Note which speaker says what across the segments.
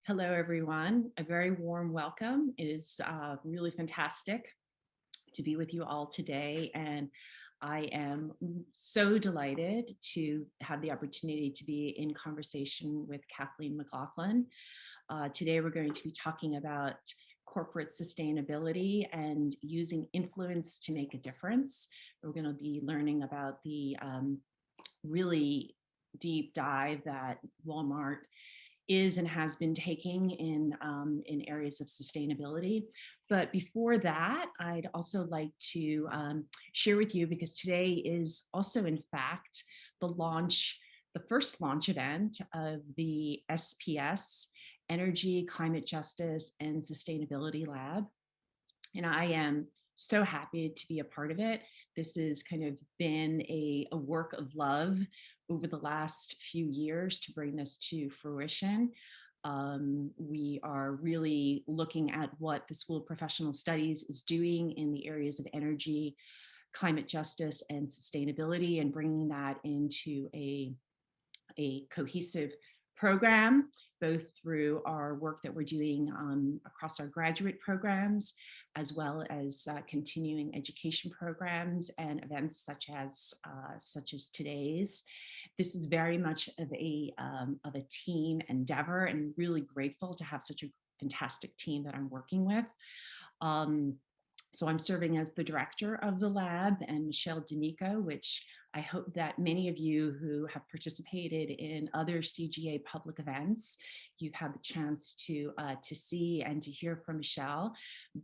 Speaker 1: Hello, everyone. A very warm welcome. It is really fantastic to be with you all today. And I am so delighted to have the opportunity to be in conversation with Kathleen McLaughlin. Today, we're going to be talking about corporate sustainability and using influence to make a difference. We're going to be learning about the really deep dive that Walmart is and has been taking in areas of sustainability. But before that, I'd also like to share with you, because today is also, in fact, the first launch event of the SPS, Energy, Climate Justice, and Sustainability Lab. And I am so happy to be a part of it. This has kind of been a work of love over the last few years to bring this to fruition. We are really looking at what the School of Professional Studies is doing in the areas of energy, climate justice, and sustainability, and bringing that into a cohesive program, both through our work that we're doing across our graduate programs, as well as continuing education programs and events such as today's. This is very much of a team endeavor, and really grateful to have such a fantastic team that I'm working with. So I'm serving as the director of the lab, and Michelle D'Amico, which I hope that many of you who have participated in other CGA public events, you've had the chance to see and to hear from Michelle.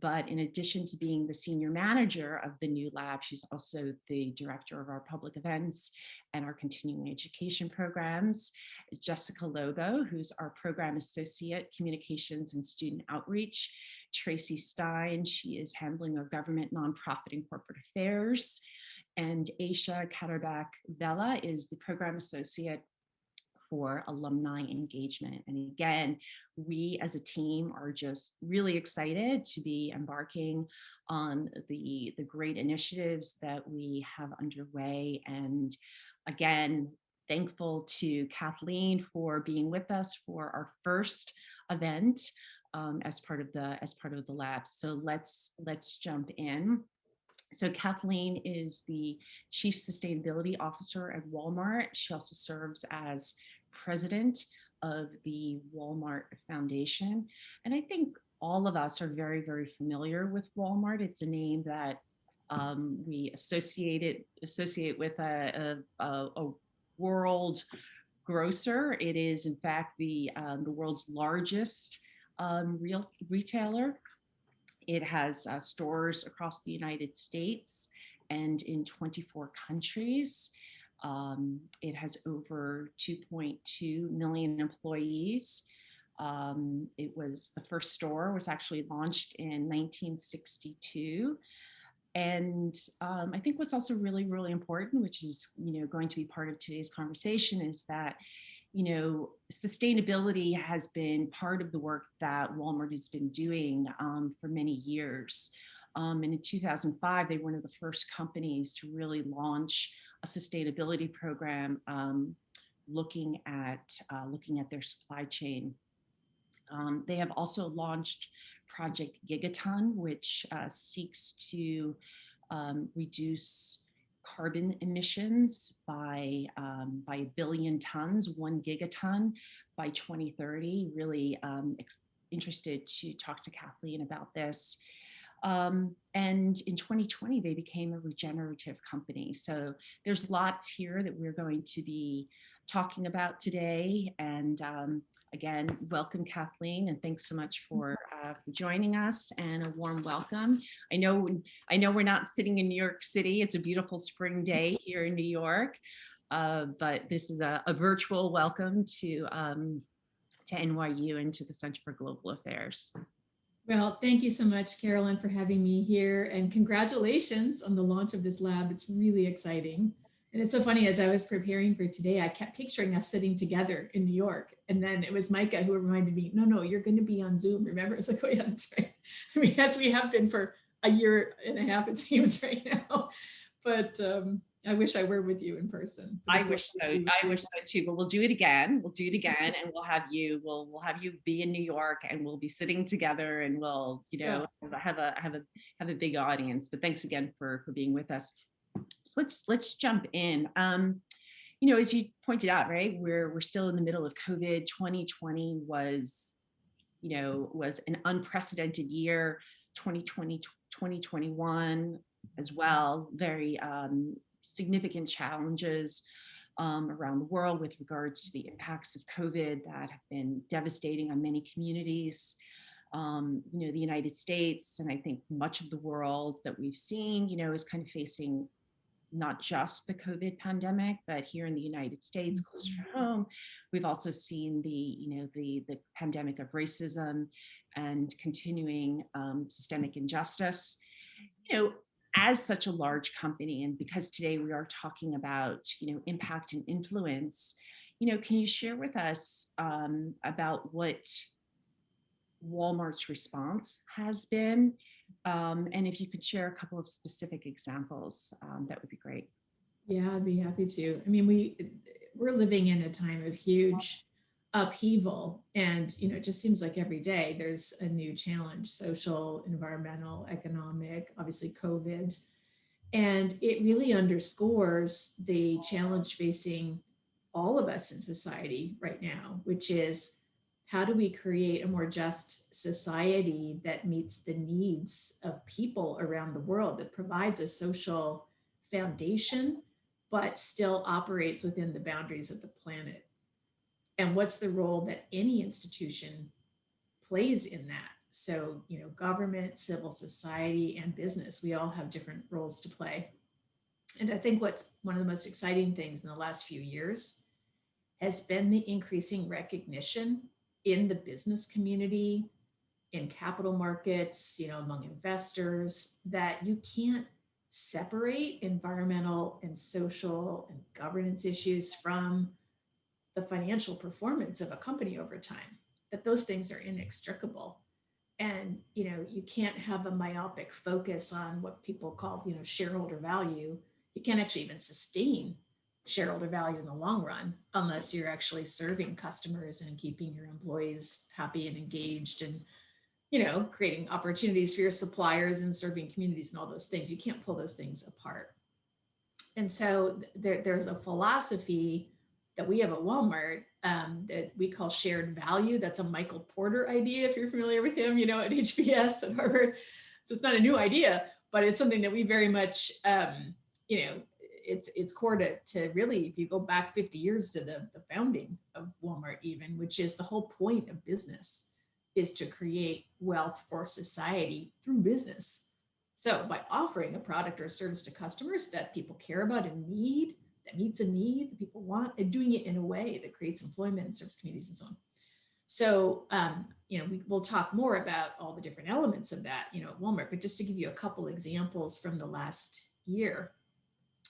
Speaker 1: But in addition to being the senior manager of the new lab, she's also the director of our public events and our continuing education programs. Jessica Lobo, who's our program associate, communications and student outreach. Tracy Stein, she is handling our government, nonprofit, and corporate affairs. And Aisha Katterbach-Vella is the program associate for alumni engagement. And again, we as a team are just really excited to be embarking on the great initiatives that we have underway. And again, thankful to Kathleen for being with us for our first event as part of the lab. So let's jump in. So Kathleen is the Chief Sustainability Officer at Walmart. She also serves as president of the Walmart Foundation. And I think all of us are very, very familiar with Walmart. It's a name that we associate with a world grocer. It is, in fact, the world's largest retailer. It has stores across the United States and in 24 countries. It has over 2.2 million employees. The first store was actually launched in 1962. And I think what's also really, really important, which is going to be part of today's conversation, is that sustainability has been part of the work that Walmart has been doing for many years. And in 2005, they were one of the first companies to really launch a sustainability program, looking at their supply chain. They have also launched Project Gigaton, which seeks to reduce carbon emissions by 1 billion tons, 1 gigaton by 2030. Really interested to talk to Kathleen about this. And in 2020, they became a regenerative company. So there's lots here that we're going to be talking about today. And again, welcome, Kathleen, and thanks so much for joining us, and a warm welcome. I know we're not sitting in New York City. It's a beautiful spring day here in New York, but this is a virtual welcome to NYU and to the Center for Global Affairs.
Speaker 2: Well, thank you so much, Carolyn, for having me here, and congratulations on the launch of this lab. It's really exciting. And it's so funny, as I was preparing for today, I kept picturing us sitting together in New York. And then it was Micah who reminded me, no, you're going to be on Zoom. Remember? I was like, oh yeah, that's right. I mean, yes, we have been for a year and a half, it seems right now. But I wish I were with you in person.
Speaker 1: I wish so. I wish so too. But we'll do it again. We'll do it again, and we'll have you be in New York, and we'll be sitting together, and we'll,
Speaker 2: Yeah.
Speaker 1: have a big audience. But thanks again for being with us. So let's jump in. As you pointed out, right, we're still in the middle of COVID. 2020 was an unprecedented year. 2020, 2021 as well. Very significant challenges around the world with regards to the impacts of COVID that have been devastating on many communities. The United States, and I think much of the world that we've seen, is kind of facing not just the COVID pandemic, but here in the United States, closer to home, we've also seen the pandemic of racism and continuing systemic injustice. As such a large company, and because today we are talking about impact and influence, can you share with us about what Walmart's response has been? And if you could share a couple of specific examples, that would be great.
Speaker 2: Yeah, I'd be happy to. I mean, we're living in a time of huge upheaval, and it just seems like every day there's a new challenge: social, environmental, economic, obviously COVID. And it really underscores the challenge facing all of us in society right now, which is, how do we create a more just society that meets the needs of people around the world, that provides a social foundation, but still operates within the boundaries of the planet? And what's the role that any institution plays in that? So, government, civil society, and business, we all have different roles to play. And I think what's one of the most exciting things in the last few years has been the increasing recognition in the business community, in capital markets, among investors, that you can't separate environmental and social and governance issues from the financial performance of a company over time, that those things are inextricable. And you can't have a myopic focus on what people call shareholder value. You can't actually even sustain shareholder value in the long run unless you're actually serving customers and keeping your employees happy and engaged, and creating opportunities for your suppliers and serving communities and all those things. You can't pull those things apart. And so there's a philosophy that we have at Walmart that we call shared value. That's a Michael Porter idea, if you're familiar with him, at HBS at Harvard. So it's not a new idea, but it's something that we very much, it's core to really, if you go back 50 years to the founding of Walmart even, which is the whole point of business, is to create wealth for society through business. So by offering a product or a service to customers that people care about and need, that meets a need that people want, and doing it in a way that creates employment and serves communities and so on. So, we'll talk more about all the different elements of that, at Walmart, but just to give you a couple examples from the last year,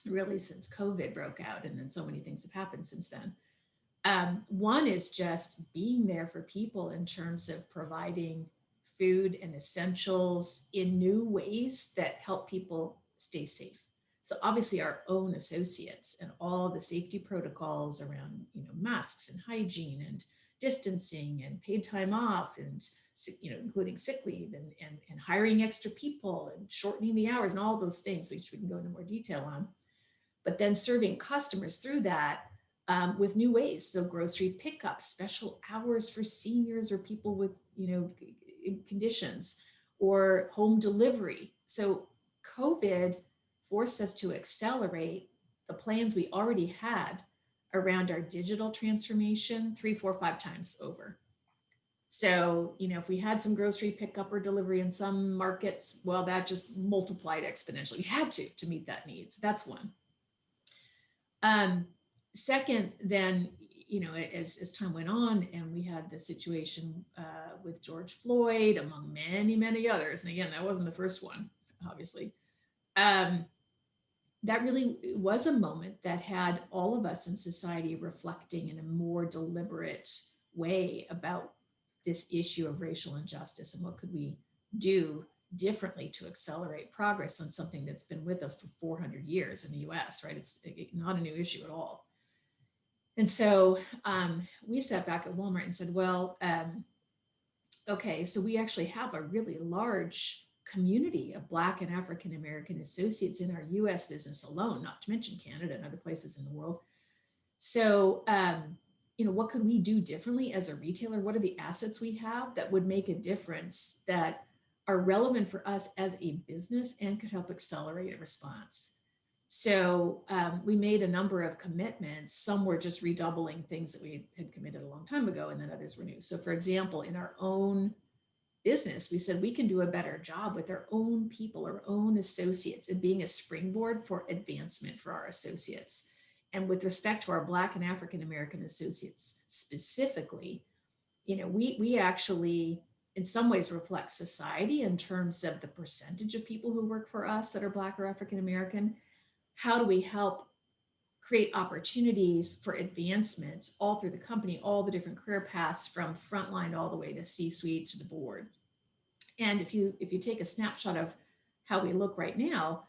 Speaker 2: really since COVID broke out, and then so many things have happened since then. One is just being there for people in terms of providing food and essentials in new ways that help people stay safe. So obviously our own associates and all the safety protocols around, masks and hygiene and distancing and paid time off, and, including sick leave and hiring extra people and shortening the hours and all those things, which we can go into more detail on. But then serving customers through that with new ways. So grocery pickup, special hours for seniors or people with, conditions, or home delivery. So COVID forced us to accelerate the plans we already had around our digital transformation 3, 4, 5 times over. So, if we had some grocery pickup or delivery in some markets, well, that just multiplied exponentially. We had to meet that need. So that's one. Second, then, as time went on and we had the situation with George Floyd, among many, many others, and again, that wasn't the first one, obviously, that really was a moment that had all of us in society reflecting in a more deliberate way about this issue of racial injustice and what could we do differently to accelerate progress on something that's been with us for 400 years in the US, right? It's not a new issue at all. And so we sat back at Walmart and said, well, okay, so we actually have a really large community of Black and African American associates in our US business alone, not to mention Canada and other places in the world. So, what could we do differently as a retailer? What are the assets we have that would make a difference, that are relevant for us as a business and could help accelerate a response? So we made a number of commitments. Some were just redoubling things that we had committed a long time ago, and then others were new. So for example, in our own business, we said we can do a better job with our own people, our own associates, and being a springboard for advancement for our associates. And with respect to our Black and African American associates specifically, we actually in some ways reflect society in terms of the percentage of people who work for us that are Black or African American. How do we help create opportunities for advancement all through the company, all the different career paths from frontline all the way to C-suite to the board? And if you take a snapshot of how we look right now,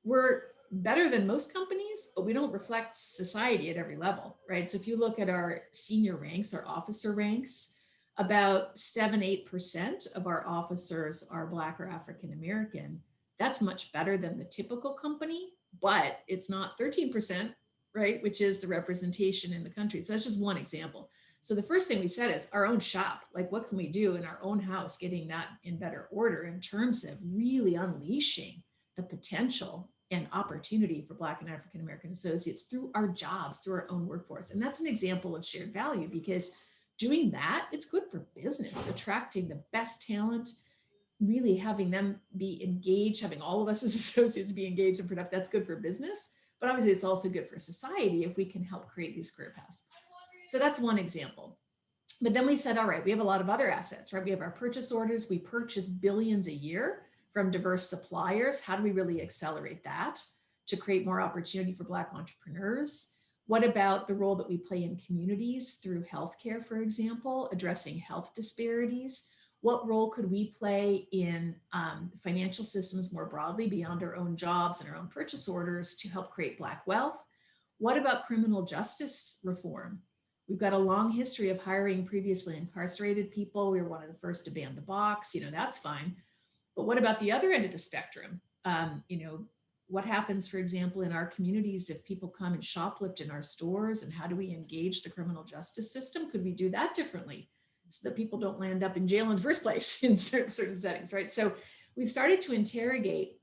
Speaker 2: we're better than most companies, but we don't reflect society at every level, right? So if you look at our senior ranks, our officer ranks, about 7-8% of our officers are Black or African American. That's much better than the typical company, but it's not 13%, right? Which is the representation in the country. So that's just one example. So the first thing we said is our own shop, like what can we do in our own house, getting that in better order in terms of really unleashing the potential and opportunity for Black and African American associates through our jobs, through our own workforce. And that's an example of shared value, because doing that, it's good for business, attracting the best talent, really having them be engaged, having all of us as associates be engaged and productive. That's good for business, but obviously it's also good for society if we can help create these career paths. So that's one example. But then we said, all right, we have a lot of other assets, right? We have our purchase orders. We purchase billions a year from diverse suppliers. How do we really accelerate that to create more opportunity for Black entrepreneurs? What about the role that we play in communities through healthcare, for example, addressing health disparities? What role could we play in financial systems more broadly beyond our own jobs and our own purchase orders to help create Black wealth? What about criminal justice reform? We've got a long history of hiring previously incarcerated people. We were one of the first to ban the box, that's fine. But what about the other end of the spectrum? What happens, for example, in our communities if people come and shoplift in our stores, and how do we engage the criminal justice system? Could we do that differently so that people don't land up in jail in the first place in certain settings, right? So we've started to interrogate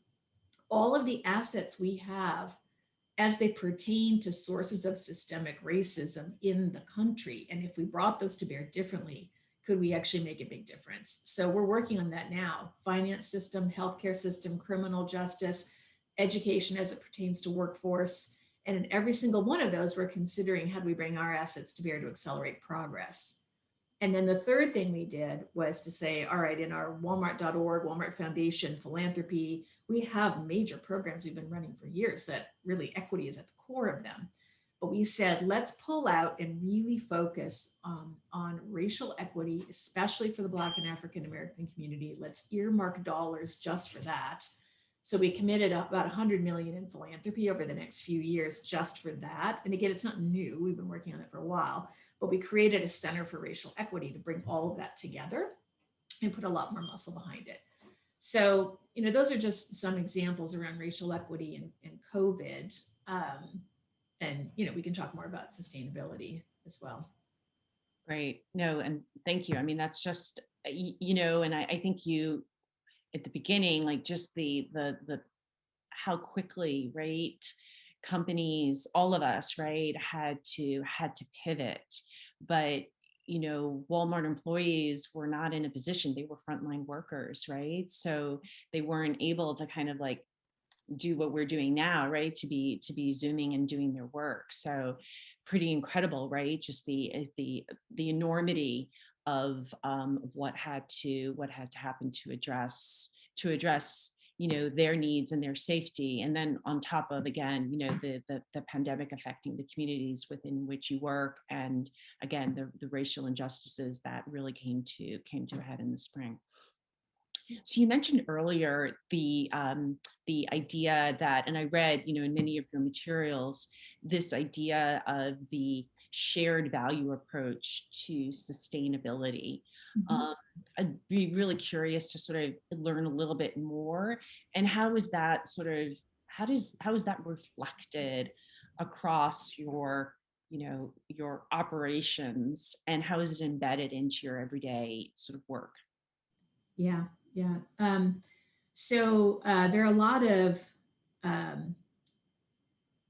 Speaker 2: all of the assets we have as they pertain to sources of systemic racism in the country. And if we brought those to bear differently, could we actually make a big difference? So we're working on that now. Finance system, healthcare system, criminal justice, education as it pertains to workforce. And in every single one of those, we're considering how do we bring our assets to bear to accelerate progress. And then the third thing we did was to say, all right, in our Walmart.org, Walmart Foundation, philanthropy, we have major programs we've been running for years that really equity is at the core of them. But we said, let's pull out and really focus on racial equity, especially for the Black and African American community. Let's earmark dollars just for that. So we committed about 100 million in philanthropy over the next few years just for that. And again, it's not new. We've been working on it for a while, but we created a Center for Racial Equity to bring all of that together and put a lot more muscle behind it. So, those are just some examples around racial equity and COVID. And, we can talk more about sustainability as well.
Speaker 1: Right. No, and thank you. I mean, that's just, and I think you, at the beginning, like just the how quickly, right, companies, all of us, right, had to pivot. But Walmart employees were not in a position, they were frontline workers, right? So they weren't able to kind of like do what we're doing now, right, to be zooming and doing their work. So pretty incredible, right? Just the enormity of what had to happen to address their needs and their safety. And then on top of, again, the pandemic affecting the communities within which you work, and again the racial injustices that really came to a head in the spring. So you mentioned earlier the idea that, and I read, in many of your materials, this idea of the shared value approach to sustainability.
Speaker 2: Mhm.
Speaker 1: Um, I'd be really curious to sort of learn a little bit more. And how is that how is that reflected across your operations, and how is it embedded into your everyday sort of work?
Speaker 2: Yeah, yeah. There are a lot of um,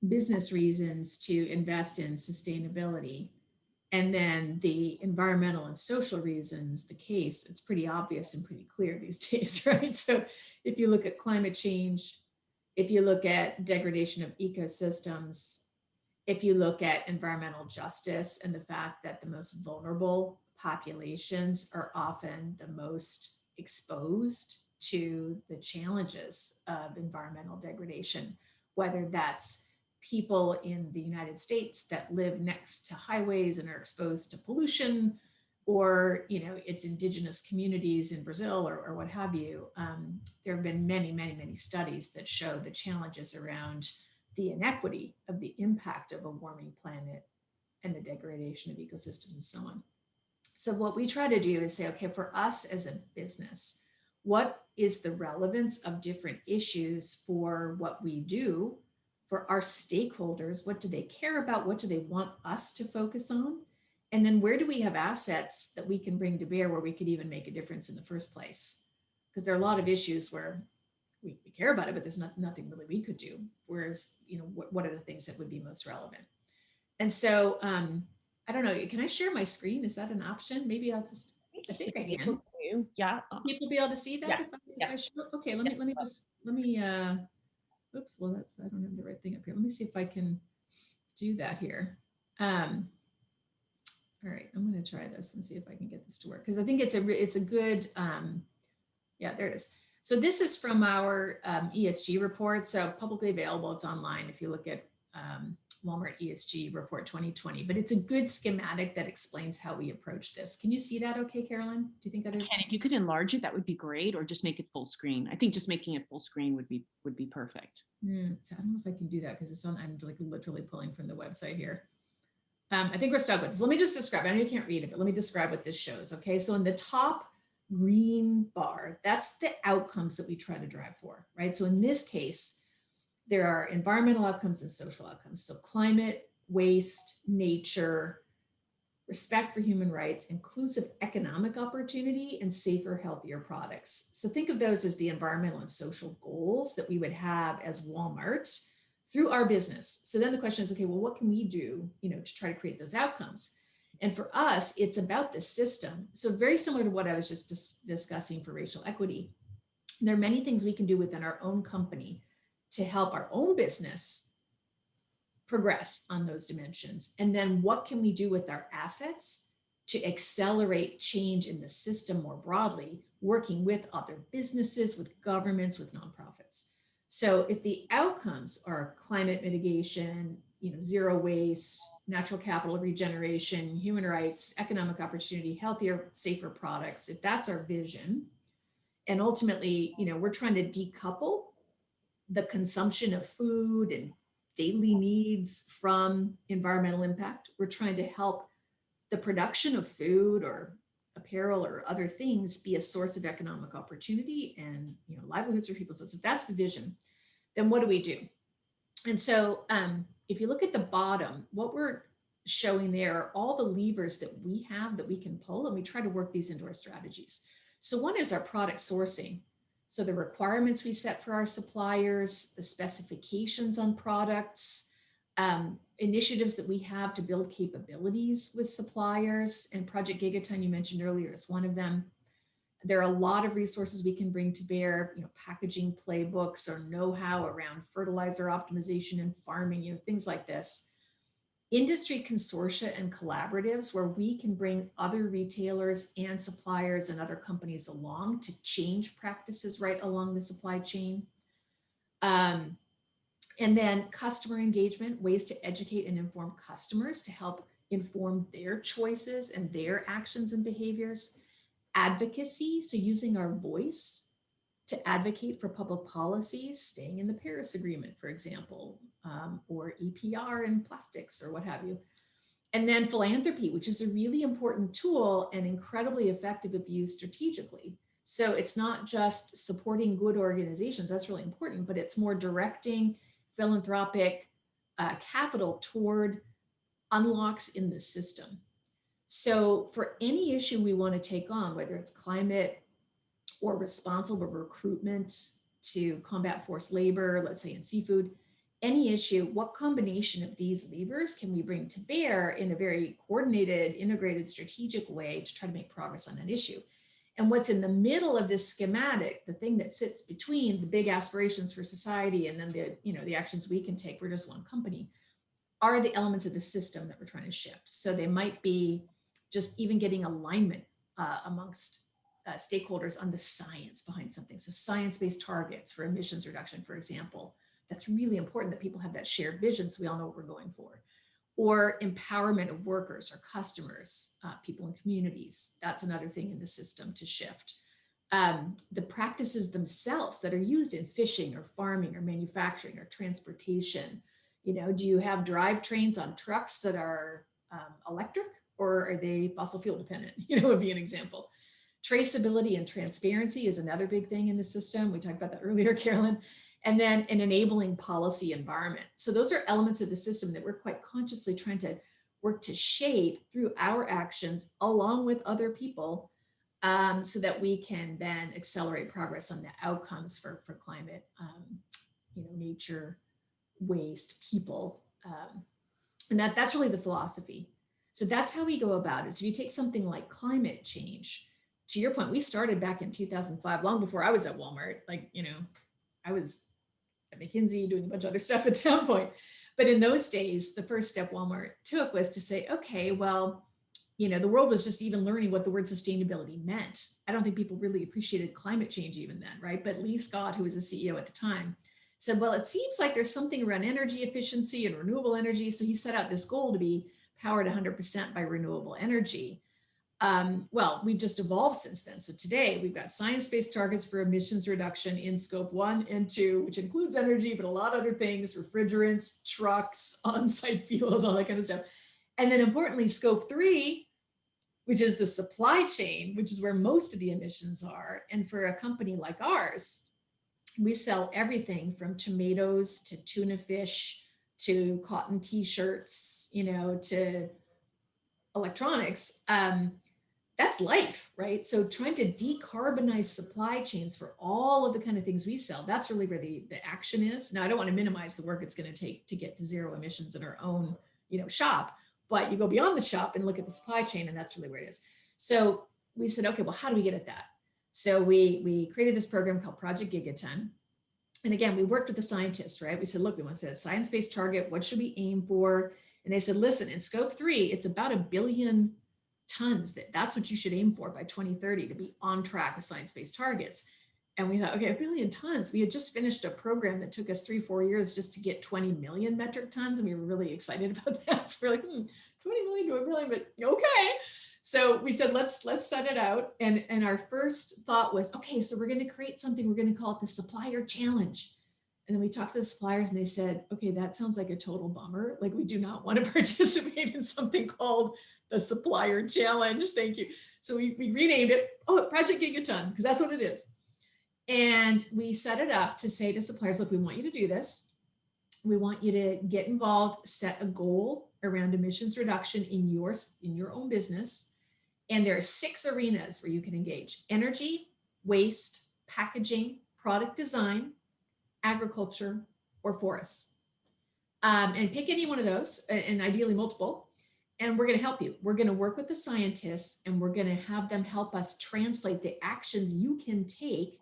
Speaker 2: business reasons to invest in sustainability. And then the environmental and social reasons, the case, it's pretty obvious and pretty clear these days, right? So if you look at climate change, if you look at degradation of ecosystems, if you look at environmental justice and the fact that the most vulnerable populations are often the most exposed to the challenges of environmental degradation, whether that's people in the United States that live next to highways and are exposed to pollution, or it's indigenous communities in Brazil or what have you. There have been many studies that show the challenges around the inequity of the impact of a warming planet and the degradation of ecosystems and so on. So what we try to do is say, okay, for us as a business, what is the relevance of different issues for what we do, for our stakeholders? What do they care about? What do they want us to focus on? And then where do we have assets that we can bring to bear where we could even make a difference in the first place? Because there are a lot of issues where we care about it, but there's nothing really we could do. Whereas, what are the things that would be most relevant? And so, I don't know, can I share my screen? Is that an option? Maybe I think
Speaker 1: If
Speaker 2: I
Speaker 1: you're
Speaker 2: can.
Speaker 1: able to, yeah.
Speaker 2: People be able to see that
Speaker 1: Yes,
Speaker 2: if I
Speaker 1: yes,
Speaker 2: show, okay,
Speaker 1: yes.
Speaker 2: let me, oops, well, I don't have the right thing up here. Let me see if I can do that here. Um, all right, I'm going to try this and see if I can get this to work. Cause I think it's a good, yeah, there it is. So this is from our ESG report. So publicly available, it's online if you look at Walmart ESG report 2020, but it's a good schematic that explains how we approach this. Can you see that okay, Carolyn? Do you think
Speaker 1: And if you could enlarge it, that would be great, or just make it full screen. I think just making it full screen would be perfect.
Speaker 2: So I don't know if I can do that because it's on, I'm like literally pulling from the website here. I think we're stuck with this. Let me just describe, I know you can't read it, but let me describe what this shows. Okay, so in the top green bar, that's the outcomes that we try to drive for, right? So in this case, there are environmental outcomes and social outcomes. So climate, waste, nature, respect for human rights, inclusive economic opportunity, and safer, healthier products. So think of those as the environmental and social goals that we would have as Walmart through our business. So then the question is, okay, well, what can we do, to try to create those outcomes? And for us, it's about the system. So very similar to what I was just discussing for racial equity. There are many things we can do within our own company to help our own business progress on those dimensions. And then what can we do with our assets to accelerate change in the system more broadly, working with other businesses, with governments, with nonprofits. So if the outcomes are climate mitigation, zero waste, natural capital regeneration, human rights, economic opportunity, healthier, safer products, if that's our vision, and ultimately, we're trying to decouple the consumption of food and daily needs from environmental impact. We're trying to help the production of food or apparel or other things be a source of economic opportunity and livelihoods for people. So if that's the vision, then what do we do? And so if you look at the bottom, what we're showing there are all the levers that we have that we can pull, and we try to work these into our strategies. So one is our product sourcing. So the requirements we set for our suppliers, the specifications on products, initiatives that we have to build capabilities with suppliers, and Project Gigaton you mentioned earlier is one of them. There are a lot of resources we can bring to bear, packaging playbooks or know-how around fertilizer optimization and farming, things like this. Industry consortia and collaboratives where we can bring other retailers and suppliers and other companies along to change practices right along the supply chain. And then customer engagement, ways to educate and inform customers to help inform their choices and their actions and behaviors. Advocacy, so using our voice to advocate for public policies, staying in the Paris Agreement, for example, or EPR in plastics or what have you. And then philanthropy, which is a really important tool and incredibly effective if used strategically. So it's not just supporting good organizations, that's really important, but it's more directing philanthropic capital toward unlocks in the system. So for any issue we want to take on, whether it's climate or responsible recruitment to combat forced labor, let's say in seafood, any issue, what combination of these levers can we bring to bear in a very coordinated, integrated, strategic way to try to make progress on that issue? And what's in the middle of this schematic, the thing that sits between the big aspirations for society and then the actions we can take, we're just one company, are the elements of the system that we're trying to shift. So they might be just even getting alignment amongst stakeholders on the science behind something. So science-based targets for emissions reduction, for example, that's really important that people have that shared vision so we all know what we're going for. Or empowerment of workers or customers, people in communities. That's another thing in the system to shift. The practices themselves that are used in fishing or farming or manufacturing or transportation. Do you have drivetrains on trucks that are electric, or are they fossil fuel dependent? Would be an example. Traceability and transparency is another big thing in the system. We talked about that earlier, Carolyn. And then an enabling policy environment. So those are elements of the system that we're quite consciously trying to work to shape through our actions along with other people, so that we can then accelerate progress on the outcomes for climate, nature, waste, people. And that's really the philosophy. So that's how we go about it. So if you take something like climate change, to your point, we started back in 2005, long before I was at Walmart. I was at McKinsey doing a bunch of other stuff at that point. But in those days, the first step Walmart took was to say, okay, well, the world was just even learning what the word sustainability meant. I don't think people really appreciated climate change even then, right? But Lee Scott, who was the CEO at the time, said, well, it seems like there's something around energy efficiency and renewable energy. So he set out this goal to be powered 100% by renewable energy. Well, we've just evolved since then. So today we've got science-based targets for emissions reduction in scope 1 and 2, which includes energy, but a lot of other things, refrigerants, trucks, on-site fuels, all that kind of stuff. And then importantly, scope 3, which is the supply chain, which is where most of the emissions are. And for a company like ours, we sell everything from tomatoes to tuna fish to cotton t-shirts, to electronics. That's life, right? So trying to decarbonize supply chains for all of the kind of things we sell, that's really where the action is. Now, I don't want to minimize the work it's going to take to get to zero emissions in our own, shop, but you go beyond the shop and look at the supply chain, and that's really where it is. So we said, okay, well, how do we get at that? So we created this program called Project Gigaton. And again, we worked with the scientists, right? We said, look, we want to set a science-based target. What should we aim for? And they said, listen, in scope 3, it's about 1 billion tons. That's what you should aim for by 2030 to be on track with science-based targets. And we thought, okay, 1 billion tons. We had just finished a program that took us 3-4 years just to get 20 million metric tons. And we were really excited about that. So we're like, 20 million to 1 billion, but okay. So we said, let's set it out. And our first thought was, okay, so we're going to create something. We're going to call it the Supplier Challenge. And then we talked to the suppliers and they said, okay, that sounds like a total bummer. Like, we do not want to participate in something called the Supplier Challenge. Thank you. So we renamed it, Project Gigaton, because that's what it is. And we set it up to say to suppliers, look, we want you to do this. We want you to get involved, set a goal around emissions reduction in your own business. And there are 6 arenas where you can engage: energy, waste, packaging, product design, agriculture, or forests. And pick any one of those, and ideally multiple, and we're going to help you. We're going to work with the scientists, and we're going to have them help us translate the actions you can take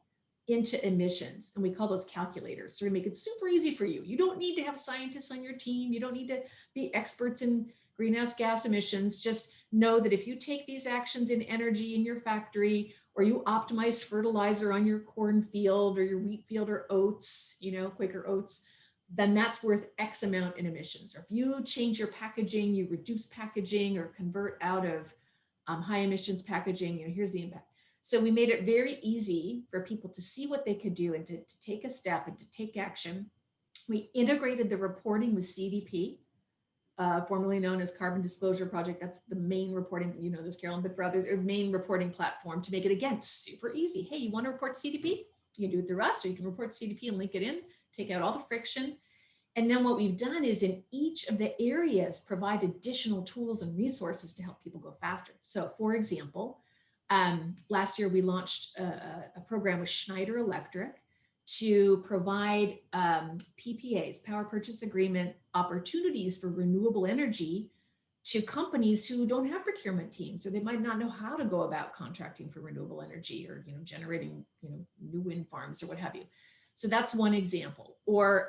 Speaker 2: into emissions. And we call those calculators. So we make it super easy for you. You don't need to have scientists on your team. You don't need to be experts in greenhouse gas emissions. Just know that if you take these actions in energy in your factory, or you optimize fertilizer on your cornfield or your wheat field or oats, Quaker oats, then that's worth X amount in emissions. Or if you change your packaging, you reduce packaging or convert out of high emissions packaging, here's the impact. So we made it very easy for people to see what they could do and to take a step and to take action. We integrated the reporting with CDP, formerly known as Carbon Disclosure Project. That's the main reporting, you know this, Carolyn, but for others, a main reporting platform to make it, again, super easy. Hey, you want to report CDP? You can do it through us, or you can report CDP and link it in, take out all the friction. And then what we've done is in each of the areas, provide additional tools and resources to help people go faster. So for example, last year we launched a program with Schneider Electric to provide PPAs, power purchase agreement opportunities for renewable energy to companies who don't have procurement teams, or they might not know how to go about contracting for renewable energy, or generating new wind farms or what have you. So that's one example. Or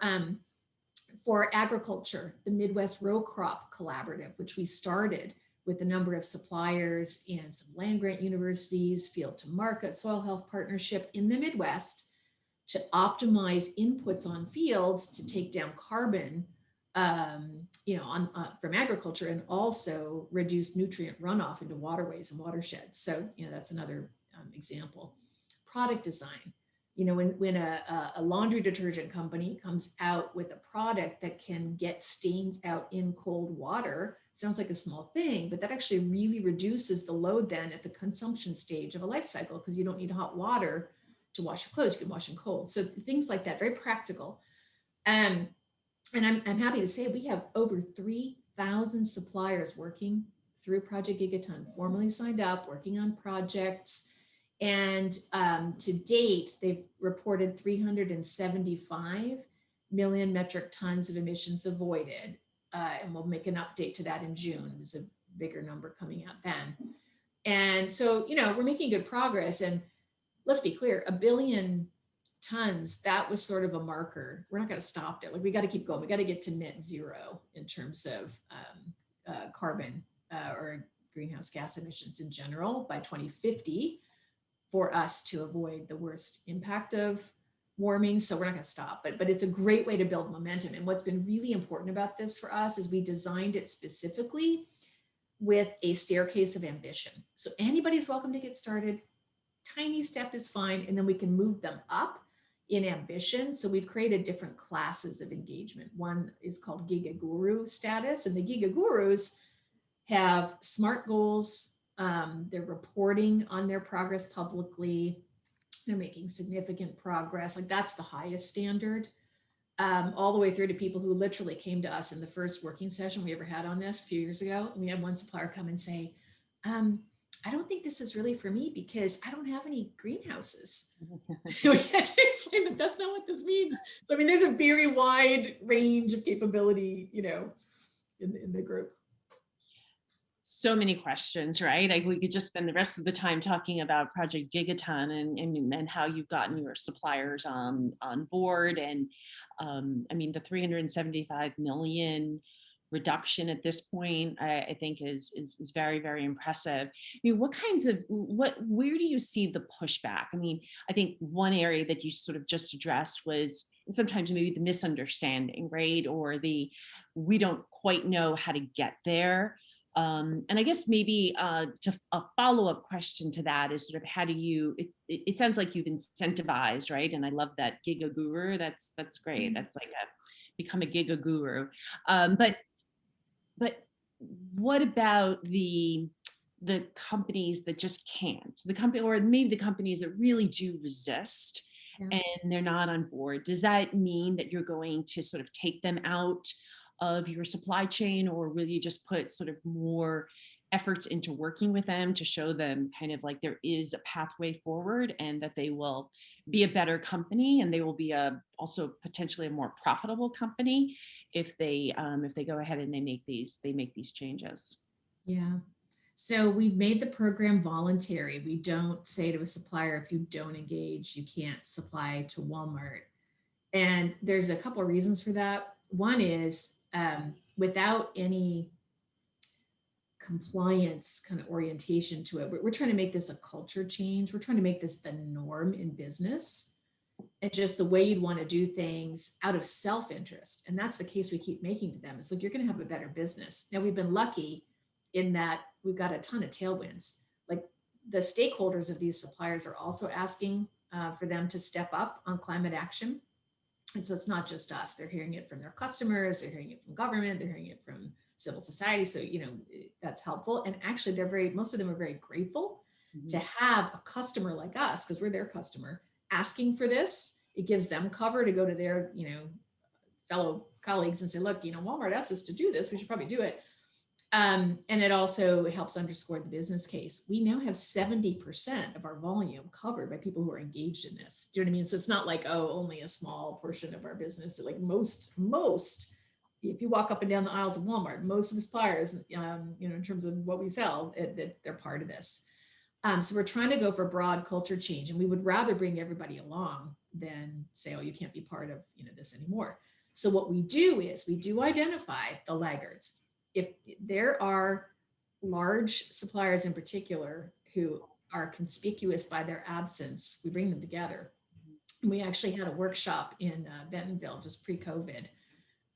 Speaker 2: for agriculture, the Midwest Row Crop Collaborative, which we started with a number of suppliers and some land grant universities, field to market, soil health partnership in the Midwest, to optimize inputs on fields to take down carbon, from agriculture, and also reduce nutrient runoff into waterways and watersheds. So, that's another example. Product design. When a laundry detergent company comes out with a product that can get stains out in cold water, sounds like a small thing, but that actually really reduces the load then at the consumption stage of a life cycle, because you don't need hot water to wash your clothes, you can wash in cold. So things like that, very practical. And I'm happy to say we have over 3,000 suppliers working through Project Gigaton, formally signed up, working on projects. And to date, they've reported 375 million metric tons of emissions avoided. And we'll make an update to that in June. There's a bigger number coming out then. And so, we're making good progress. And let's be clear, 1 billion tons, that was sort of a marker. We're not going to stop there. Like, we got to keep going. We got to get to net zero in terms of carbon or greenhouse gas emissions in general by 2050 for us to avoid the worst impact of warming. So we're not going to stop, but it's a great way to build momentum. And what's been really important about this for us is we designed it specifically with a staircase of ambition. So anybody's welcome to get started. Tiny step is fine. And then we can move them up in ambition. So we've created different classes of engagement. One is called Giga Guru status. And the Giga Gurus have SMART goals. They're reporting on their progress publicly. They're making significant progress. Like, that's the highest standard. All the way through to people who literally came to us in the first working session we ever had on this a few years ago. And we had one supplier come and say, I don't think this is really for me because I don't have any greenhouses. We had to explain that that's not what this means. So, I mean, there's a very wide range of capability, in the group.
Speaker 1: So many questions, right? We could just spend the rest of the time talking about Project Gigaton and how you've gotten your suppliers on board. And the 375 million reduction at this point, I think is very, very impressive. Where do you see the pushback? I think one area that you sort of just addressed was sometimes maybe the misunderstanding, right? Or we don't quite know how to get there. And I guess maybe a follow-up question to that is sort of how do you, it sounds like you've incentivized, right? And I love that Giga Guru. That's great. That's like become a Giga Guru. But what about the companies that just can't? Or maybe the companies that really do resist, yeah, and they're not on board. Does that mean that you're going to sort of take them out of your supply chain, or will you just put sort of more efforts into working with them to show them kind of like there is a pathway forward and that they will be a better company and they will be also potentially a more profitable company if they go ahead and they make these changes?
Speaker 2: Yeah. So we've made the program voluntary. We don't say to a supplier, if you don't engage, you can't supply to Walmart. And there's a couple of reasons for that. One is without any compliance kind of orientation to it, we're trying to make this a culture change. We're trying to make this the norm in business and just the way you'd want to do things out of self-interest. And that's the case we keep making to them. It's like, you're going to have a better business. Now, we've been lucky in that we've got a ton of tailwinds. Like, the stakeholders of these suppliers are also asking for them to step up on climate action. And so it's not just us. They're hearing it from their customers, they're hearing it from government, they're hearing it from civil society. So, that's helpful. And actually most of them are very grateful to have a customer like us, because we're their customer, asking for this. It gives them cover to go to their, fellow colleagues and say, look, Walmart asked us to do this, we should probably do it. And it also helps underscore the business case. We now have 70% of our volume covered by people who are engaged in this. Do you know what I mean? So it's not like, oh, only a small portion of our business. Like most, if you walk up and down the aisles of Walmart, most of the suppliers, in terms of what we sell, they're part of this. So we're trying to go for broad culture change, and we would rather bring everybody along than say, oh, you can't be part of this anymore. So what we do is we do identify the laggards. If there are large suppliers in particular who are conspicuous by their absence, we bring them together. And we actually had a workshop in Bentonville just pre-COVID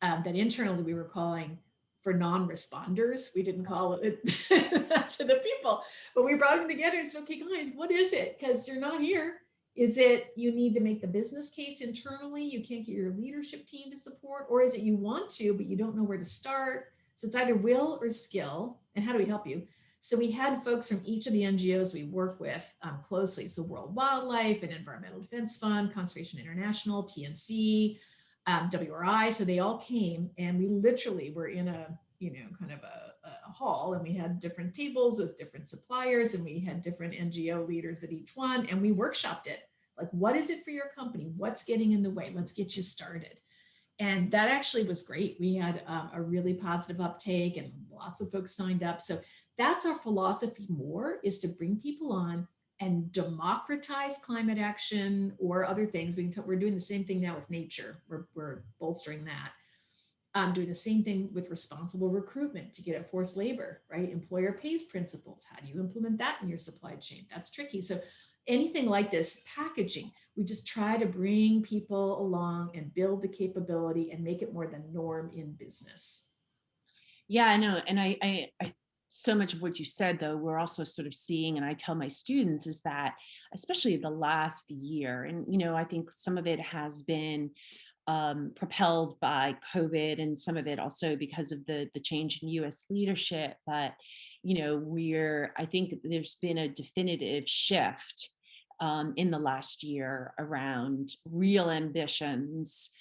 Speaker 2: that internally we were calling for non-responders. We didn't call it to the people, but we brought them together and said, okay, guys, what is it? Because you're not here. Is it you need to make the business case internally? You can't get your leadership team to support, or is it you want to, but you don't know where to start? So it's either will or skill. And how do we help you? So we had folks from each of the NGOs we work with closely. So World Wildlife and Environmental Defense Fund, Conservation International, TNC, WRI. So they all came, and we literally were in a, kind of a hall, and we had different tables with different suppliers, and we had different NGO leaders at each one, and we workshopped it. Like, what is it for your company? What's getting in the way? Let's get you started. And that actually was great. We had a really positive uptake, and lots of folks signed up. So that's our philosophy more, is to bring people on and democratize climate action or other things. We're doing the same thing now with nature. We're bolstering that. Doing the same thing with responsible recruitment to get at forced labor, right? Employer pays principles. How do you implement that in your supply chain? That's tricky. So anything like this, packaging, we just try to bring people along and build the capability and make it more the norm in business.
Speaker 1: Yeah, I know. And I so much of what you said, though, we're also sort of seeing, and I tell my students, is that especially the last year, and, I think some of it has been propelled by COVID, and some of it also because of the change in US leadership. But, I think there's been a definitive shift in the last year around real ambitions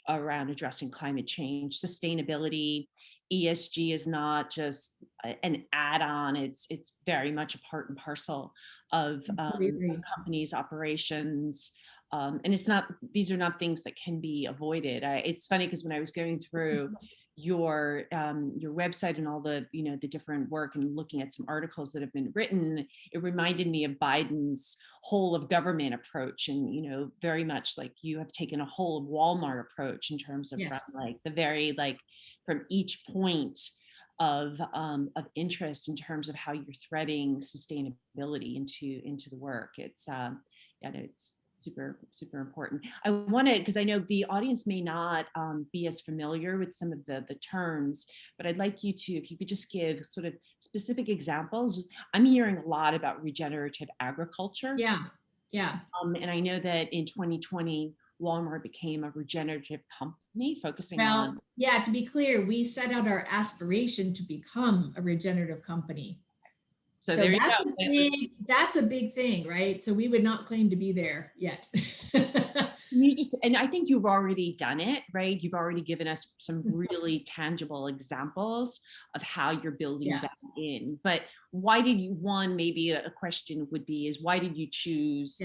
Speaker 1: around addressing climate change. Sustainability, ESG is not just an add-on, it's very much a part and parcel of a company's operations. And these are not things that can be avoided. It's funny because when I was going through your website and all the the different work and looking at some articles that have been written, it reminded me of Biden's whole of government approach, and very much like you have taken a whole of Walmart approach in terms of from the very from each point of interest in terms of how you're threading sustainability into the work. It's it's super, super important. I want to, because I know the audience may not be as familiar with some of the terms, but I'd like you to, if you could just give sort of specific examples. I'm hearing a lot about regenerative agriculture.
Speaker 2: Yeah.
Speaker 1: And I know that in 2020, Walmart became a regenerative company focusing on.
Speaker 2: Yeah, to be clear, we set out our aspiration to become a regenerative company. So there you go. That's a big thing, right? So we would not claim to be there yet.
Speaker 1: And I think you've already done it, right? You've already given us some really tangible examples of how you're building that in. But why did you, maybe a question would be, is why did you choose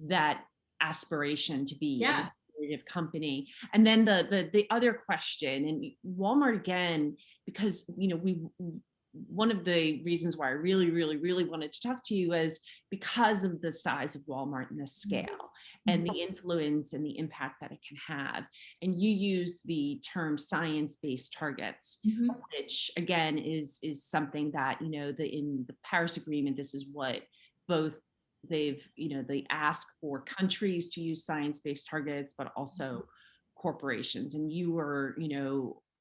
Speaker 1: that aspiration to be a regenerative company? And then the other question, and Walmart again, because, one of the reasons why I really, really, really wanted to talk to you was because of the size of Walmart and the scale and the influence and the impact that it can have. And you use the term science-based targets, which again is something that, in the Paris Agreement, this is what both they ask for countries to use science-based targets, but also corporations. And you were,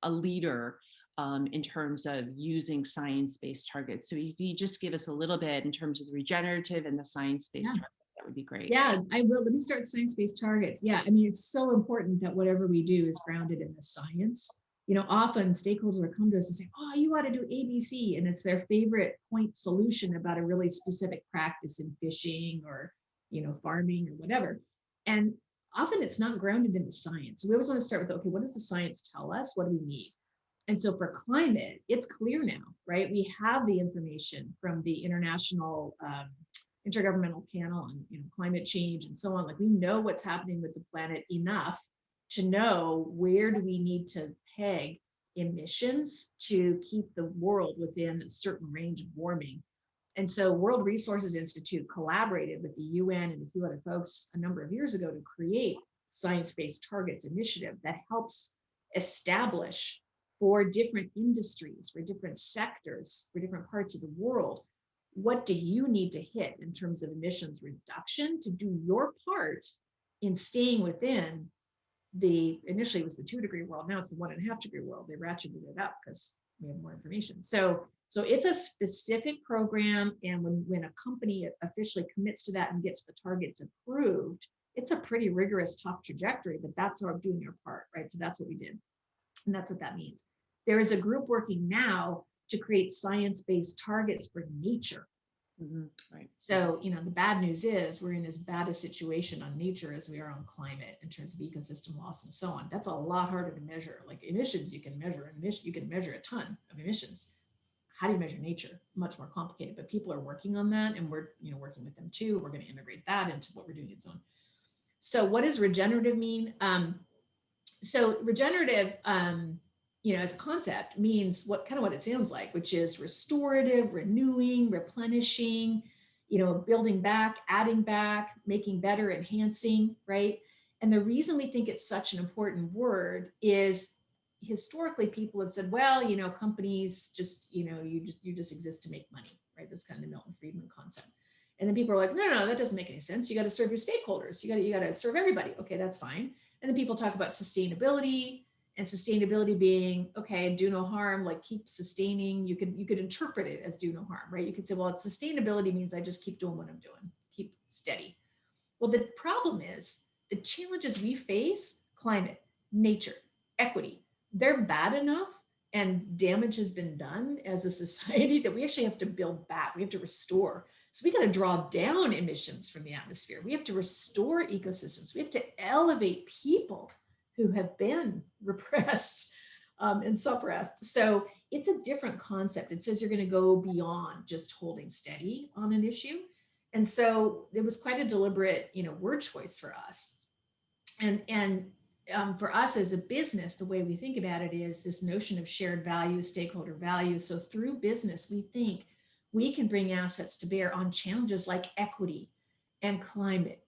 Speaker 1: a leader in terms of using science-based targets. So if you just give us a little bit in terms of the regenerative and the science-based
Speaker 2: Yeah.
Speaker 1: targets, that would be great.
Speaker 2: Yeah, I will. Let me start with science-based targets. Yeah, I mean, it's so important that whatever we do is grounded in the science. You know, often stakeholders will come to us and say, oh, you ought to do ABC, and it's their favorite point solution about a really specific practice in fishing or, you know, farming or whatever. And often it's not grounded in the science. So we always want to start with, okay, what does the science tell us? What do we need? And so for climate, it's clear now, right? We have the information from the International Intergovernmental Panel on, you know, climate change and so on. Like, we know what's happening with the planet enough to know where do we need to peg emissions to keep the world within a certain range of warming. And so World Resources Institute collaborated with the UN and a few other folks a number of years ago to create Science-Based Targets Initiative that helps establish for different industries, for different sectors, for different parts of the world, what do you need to hit in terms of emissions reduction to do your part in staying within the, initially it was the 2-degree world, now it's the 1.5-degree world. They ratcheted it up because we have more information. So it's a specific program, and when a company officially commits to that and gets the targets approved, it's a pretty rigorous, tough trajectory, but that's our doing our part, right? So that's what we did, and that's what that means. There is a group working now to create science-based targets for nature.
Speaker 1: Mm-hmm. Right.
Speaker 2: So, you know, the bad news is we're in as bad a situation on nature as we are on climate in terms of ecosystem loss and so on. That's a lot harder to measure. Like emissions, you can measure a ton of emissions. How do you measure nature? Much more complicated, but people are working on that, and we're, you know, working with them too. We're going to integrate that into what we're doing at Zone. So what does regenerative mean? So regenerative, you know, as a concept means what it sounds like, which is restorative, renewing, replenishing, you know, building back, adding back, making better, enhancing, right? And the reason we think it's such an important word is historically people have said, well, you know, companies just, you know, you just exist to make money, right? That's kind of the Milton Friedman concept. And then people are like, no, that doesn't make any sense. You got to serve your stakeholders. You got to serve everybody. Okay, that's fine. And then people talk about sustainability, and sustainability being, okay, do no harm, like keep sustaining. You could interpret it as do no harm, right? You could say, well, it's sustainability means I just keep doing what I'm doing, keep steady. Well, the problem is the challenges we face, climate, nature, equity, they're bad enough and damage has been done as a society that we actually have to build back. We have to restore. So we got to draw down emissions from the atmosphere. We have to restore ecosystems. We have to elevate people who have been repressed and suppressed. So it's a different concept. It says you're going to go beyond just holding steady on an issue. And so it was quite a deliberate, you know, word choice for us. And for us as a business, the way we think about it is this notion of shared value, stakeholder value. So through business, we think we can bring assets to bear on challenges like equity and climate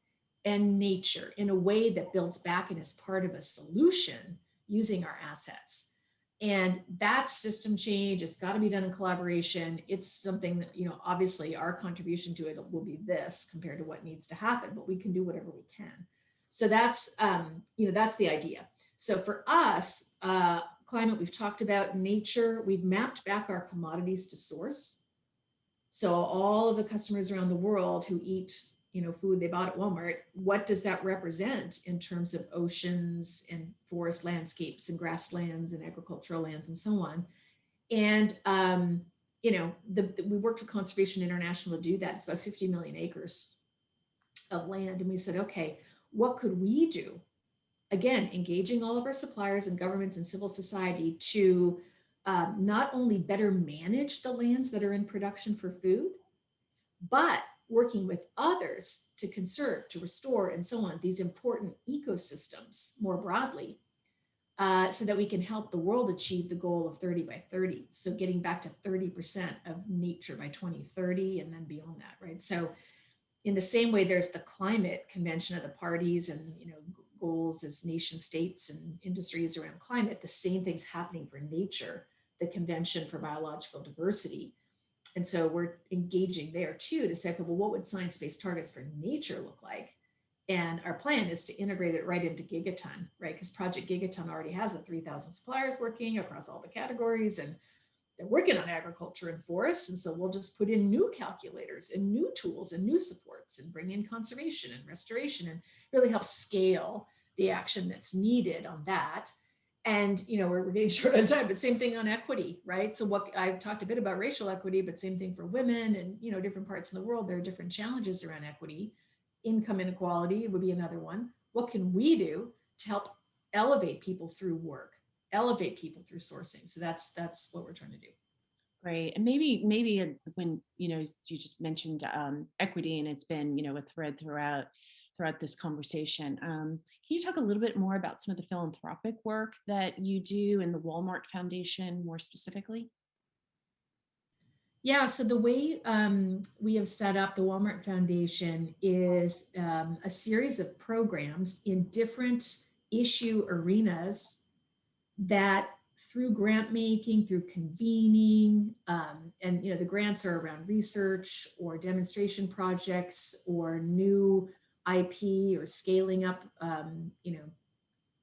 Speaker 2: and nature in a way that builds back and is part of a solution using our assets. And that's system change. It's got to be done in collaboration. It's something that, you know, obviously our contribution to it will be this compared to what needs to happen, but we can do whatever we can. So that's, you know, that's the idea. So for us, climate, we've talked about. Nature, we've mapped back our commodities to source. So all of the customers around the world who eat, you know, food they bought at Walmart, what does that represent in terms of oceans and forest landscapes and grasslands and agricultural lands and so on? And, you know, we worked with Conservation International to do that. It's about 50 million acres of land. And we said, okay, what could we do? Again, engaging all of our suppliers and governments and civil society to not only better manage the lands that are in production for food, but working with others to conserve, to restore, and so on, these important ecosystems more broadly, so that we can help the world achieve the goal of 30 by 30. So getting back to 30% of nature by 2030 and then beyond that, right? So in the same way, there's the climate convention of the parties and, you know, goals as nation states and industries around climate. The same thing's happening for nature, the convention for biological diversity. And so we're engaging there too to say, okay, well, what would science-based targets for nature look like? And our plan is to integrate it right into Gigaton, right? Because Project Gigaton already has the 3,000 suppliers working across all the categories, and they're working on agriculture and forests. And so we'll just put in new calculators and new tools and new supports and bring in conservation and restoration and really help scale the action that's needed on that. And, we're getting short on time, but same thing on equity, right? So what I've talked a bit about racial equity, but same thing for women and, different parts in the world, there are different challenges around equity. Income inequality would be another one. What can we do to help elevate people through work, elevate people through sourcing? So that's what we're trying to do.
Speaker 1: Great. And maybe when, you just mentioned equity, and it's been, a thread throughout this conversation. Can you talk a little bit more about some of the philanthropic work that you do in the Walmart Foundation more specifically?
Speaker 2: Yeah, so the way we have set up the Walmart Foundation is a series of programs in different issue arenas that through grant making, through convening, and the grants are around research or demonstration projects or new IP or scaling up,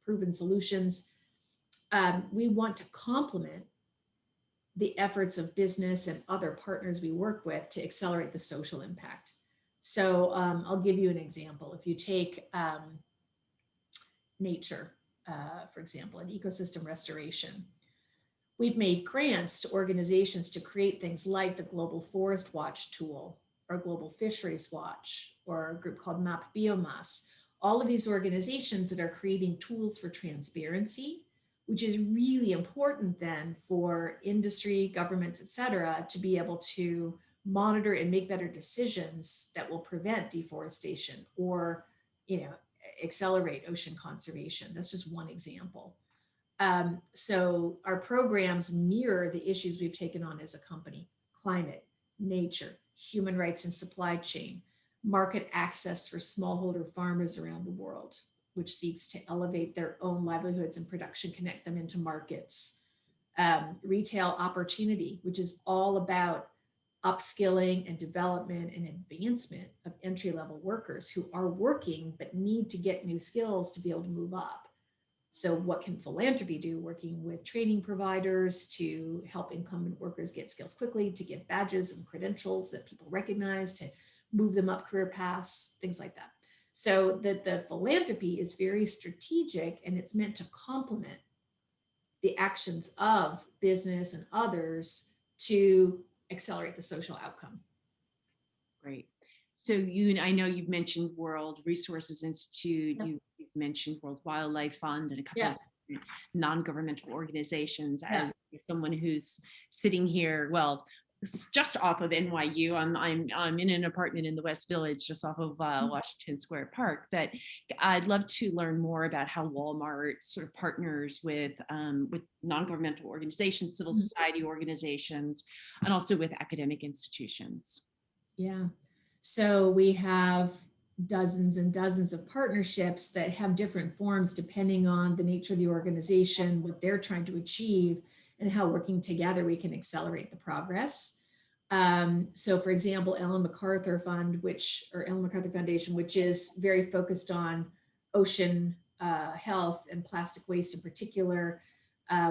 Speaker 2: proven solutions. We want to complement the efforts of business and other partners we work with to accelerate the social impact. So I'll give you an example. If you take nature, for example, and ecosystem restoration, we've made grants to organizations to create things like the Global Forest Watch tool or Global Fisheries Watch or a group called Map Biomass. All of these organizations that are creating tools for transparency, which is really important then for industry, governments, et cetera, to be able to monitor and make better decisions that will prevent deforestation or, accelerate ocean conservation. That's just one example. So our programs mirror the issues we've taken on as a company: climate, nature, human rights and supply chain, market access for smallholder farmers around the world, which seeks to elevate their own livelihoods and production, connect them into markets. Retail opportunity, which is all about upskilling and development and advancement of entry-level workers who are working but need to get new skills to be able to move up. So what can philanthropy do? Working with training providers to help incumbent workers get skills quickly, to get badges and credentials that people recognize, to move them up career paths, things like that. So that the philanthropy is very strategic, and it's meant to complement the actions of business and others to accelerate the social outcome.
Speaker 1: Great. So I know you've mentioned World Resources Institute,
Speaker 2: Yep.
Speaker 1: you've mentioned World Wildlife Fund, and a couple of non-governmental organizations. As someone who's sitting here, well, just off of NYU, I'm in an apartment in the West Village, just off of Washington Square Park. But I'd love to learn more about how Walmart sort of partners with non-governmental organizations, civil society organizations, and also with academic institutions.
Speaker 2: Yeah. So we have dozens and dozens of partnerships that have different forms depending on the nature of the organization, what they're trying to achieve, and how working together we can accelerate the progress. So for example, Ellen MacArthur Foundation, which is very focused on ocean health and plastic waste in particular.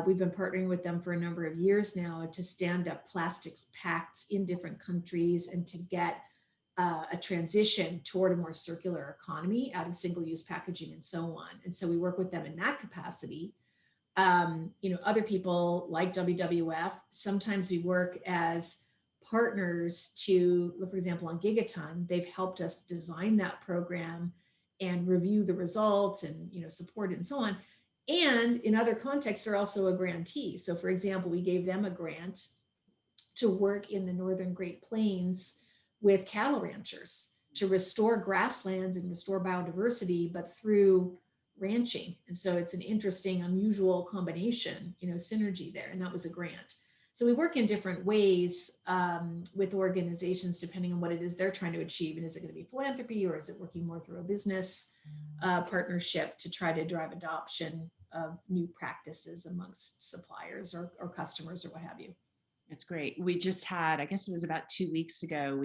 Speaker 2: We've been partnering with them for a number of years now to stand up plastics pacts in different countries and to get a transition toward a more circular economy out of single-use packaging and so on. And so we work with them in that capacity. Other people like WWF, sometimes we work as partners to, for example, on Gigaton, they've helped us design that program and review the results and, support it and so on. And in other contexts, they're also a grantee. So for example, we gave them a grant to work in the Northern Great Plains with cattle ranchers to restore grasslands and restore biodiversity, but through ranching. And so it's an interesting, unusual combination, synergy there. And that was a grant. So we work in different ways with organizations, depending on what it is they're trying to achieve. And is it going to be philanthropy, or is it working more through a business partnership to try to drive adoption of new practices amongst suppliers or customers or what have you?
Speaker 1: That's great. We just had, I guess it was about 2 weeks ago,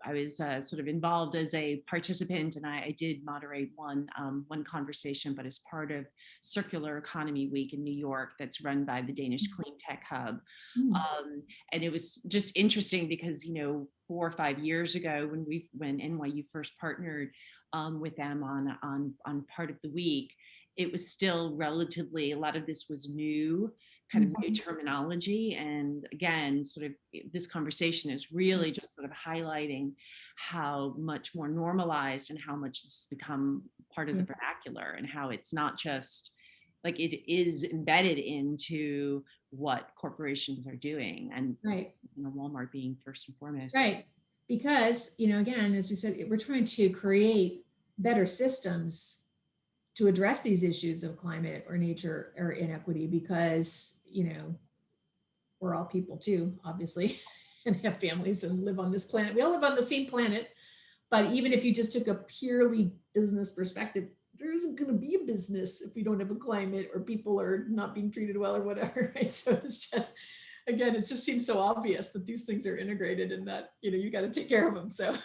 Speaker 1: I was sort of involved as a participant, and I did moderate one conversation, but as part of Circular Economy Week in New York, that's run by the Danish Clean Tech Hub.
Speaker 2: Mm.
Speaker 1: And it was just interesting because 4 or 5 years ago, when NYU first partnered with them on part of the week, it was still relatively, a lot of this was new, kind of new terminology. And again, sort of this conversation is really just sort of highlighting how much more normalized and how much this has become part of the vernacular, and how it's not just like, it is embedded into what corporations are doing, and
Speaker 2: Right.
Speaker 1: Walmart being first and foremost.
Speaker 2: Right. Because, again, as we said, we're trying to create better systems to address these issues of climate or nature or inequity, because, we're all people too, obviously, and have families and live on this planet. We all live on the same planet. But even if you just took a purely business perspective, there isn't going to be a business if we don't have a climate, or people are not being treated well or whatever, right? So it's just, again, it just seems so obvious that these things are integrated and that, you got to take care of them. So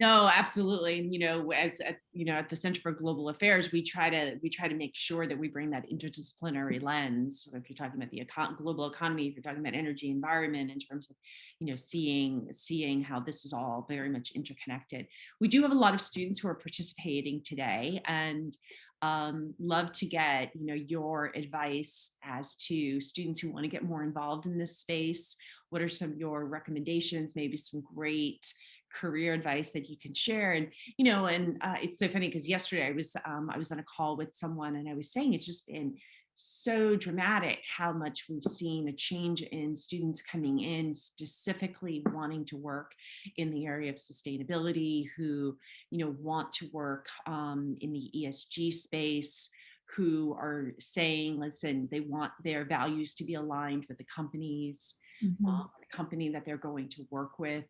Speaker 1: No, absolutely. And as at the Center for Global Affairs, we try to make sure that we bring that interdisciplinary lens. So if you're talking about the global economy, if you're talking about energy, environment, in terms of seeing how this is all very much interconnected. We do have a lot of students who are participating today, and love to get your advice as to students who want to get more involved in this space. What are some of your recommendations? Maybe some great career advice that you can share. And it's so funny because yesterday I was on a call with someone, and I was saying it's just been so dramatic how much we've seen a change in students coming in specifically wanting to work in the area of sustainability, who want to work in the ESG space, who are saying, listen, they want their values to be aligned with the the company that they're going to work with.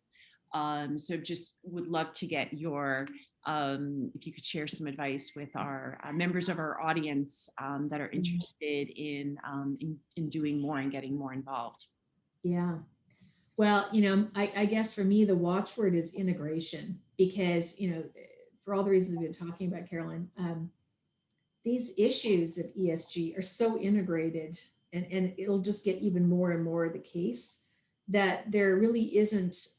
Speaker 1: So just would love to get your, if you could share some advice with our members of our audience that are interested in doing more and getting more involved.
Speaker 2: Yeah. Well, I guess for me, the watchword is integration, because, for all the reasons we've been talking about, Carolyn, these issues of ESG are so integrated, and it'll just get even more and more the case that there really isn't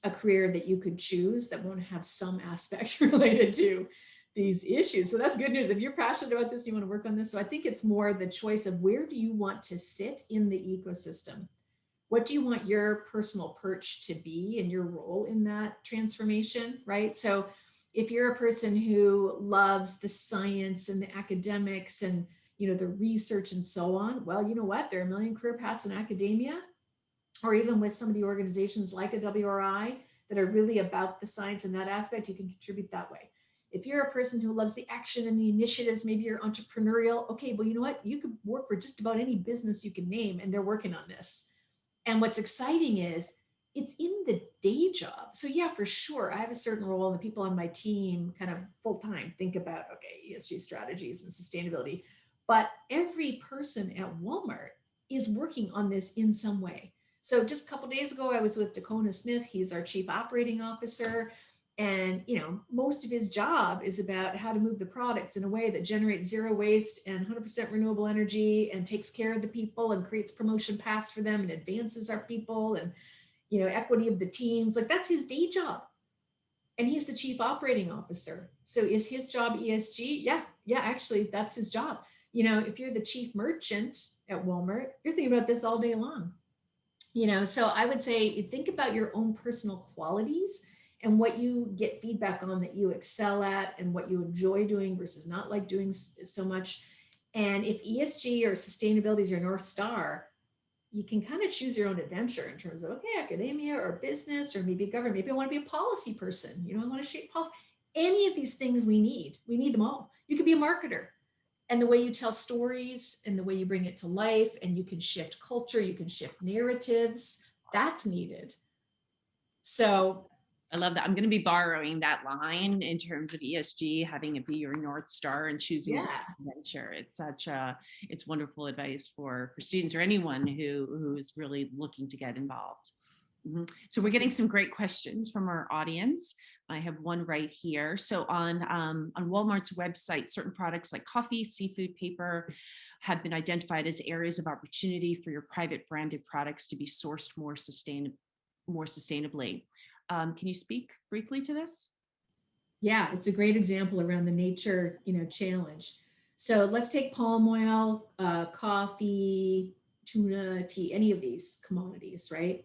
Speaker 2: a career that you could choose that won't have some aspect related to these issues. So that's good news. If you're passionate about this, you want to work on this. So I think it's more the choice of, where do you want to sit in the ecosystem? What do you want your personal perch to be and your role in that transformation, right? So if you're a person who loves the science and the academics and the research and so on, well, you know what? There are a million career paths in academia, or even with some of the organizations like a WRI that are really about the science and that aspect. You can contribute that way. If you're a person who loves the action and the initiatives, maybe you're entrepreneurial, okay, well, you know what? You could work for just about any business you can name, and they're working on this. And what's exciting is it's in the day job. So yeah, for sure, I have a certain role, and the people on my team kind of full-time think about, okay, ESG strategies and sustainability. But every person at Walmart is working on this in some way. So just a couple of days ago, I was with Dakota Smith. He's our chief operating officer. And, most of his job is about how to move the products in a way that generates zero waste and 100% renewable energy, and takes care of the people and creates promotion paths for them and advances our people and, equity of the teams. Like, that's his day job. And he's the chief operating officer. So is his job ESG? Yeah, actually, that's his job. If you're the chief merchant at Walmart, you're thinking about this all day long. So I would say, think about your own personal qualities and what you get feedback on that you excel at, and what you enjoy doing versus not like doing so much. And if ESG or sustainability is your North Star, you can kind of choose your own adventure in terms of, okay, academia or business, or maybe government. Maybe I want to be a policy person. I want to shape policy. Any of these things we need them all. You could be a marketer. And the way you tell stories and the way you bring it to life, and you can shift culture, you can shift narratives, that's needed. So
Speaker 1: I love that. I'm going to be borrowing that line in terms of ESG, having it be your North Star and choosing an adventure. It's wonderful advice for students or anyone who's really looking to get involved. So we're getting some great questions from our audience. I have one right here. So on Walmart's website, certain products like coffee, seafood, paper have been identified as areas of opportunity for your private branded products to be sourced more sustainably. Can you speak briefly to this?
Speaker 2: Yeah, it's a great example around the nature, challenge. So let's take palm oil, coffee, tuna, tea, any of these commodities, right?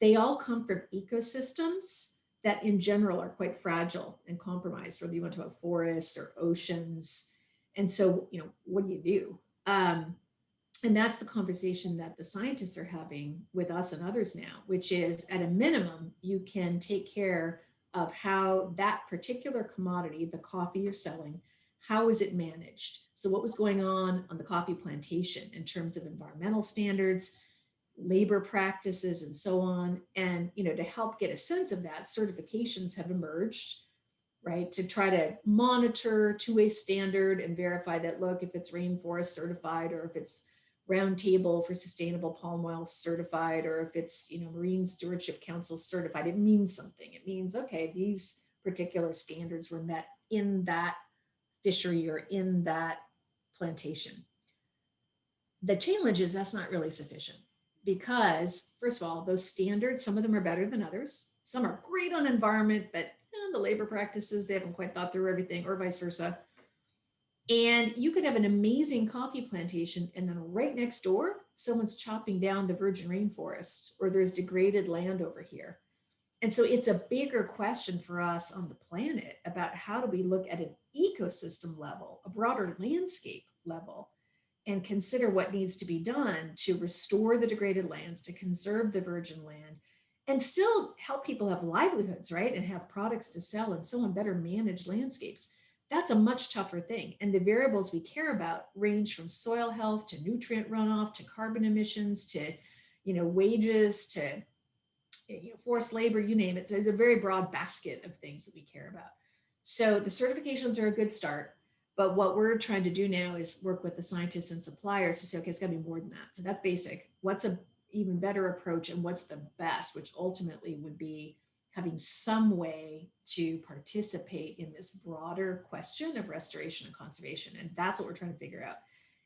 Speaker 2: They all come from ecosystems that in general are quite fragile and compromised, whether you want to talk about forests or oceans. And so, what do you do? And that's the conversation that the scientists are having with us and others now, which is at a minimum, you can take care of how that particular commodity, the coffee you're selling, how is it managed? So what was going on the coffee plantation in terms of environmental standards, labor practices, and so on. And, to help get a sense of that, certifications have emerged, right? To try to monitor two-way standard and verify that, look, if it's rainforest certified, or if it's Roundtable for Sustainable Palm Oil certified, or if it's, Marine Stewardship Council certified, it means something. It means, okay, these particular standards were met in that fishery or in that plantation. The challenge is that's not really sufficient because, first of all, those standards, some of them are better than others. Some are great on environment, but the labor practices, they haven't quite thought through everything, or vice versa. And you could have an amazing coffee plantation, and then right next door, someone's chopping down the virgin rainforest, or there's degraded land over here. And so it's a bigger question for us on the planet about how do we look at an ecosystem level, a broader landscape level, and consider what needs to be done to restore the degraded lands, to conserve the virgin land, and still help people have livelihoods, right? And have products to sell and so on, better managed landscapes. That's a much tougher thing. And the variables we care about range from soil health to nutrient runoff to carbon emissions to, wages to, forced labor, you name it. So it's a very broad basket of things that we care about. So the certifications are a good start. But what we're trying to do now is work with the scientists and suppliers to say, okay, it's got to be more than that. So that's basic. What's a even better approach, and what's the best, which ultimately would be having some way to participate in this broader question of restoration and conservation. And that's what we're trying to figure out.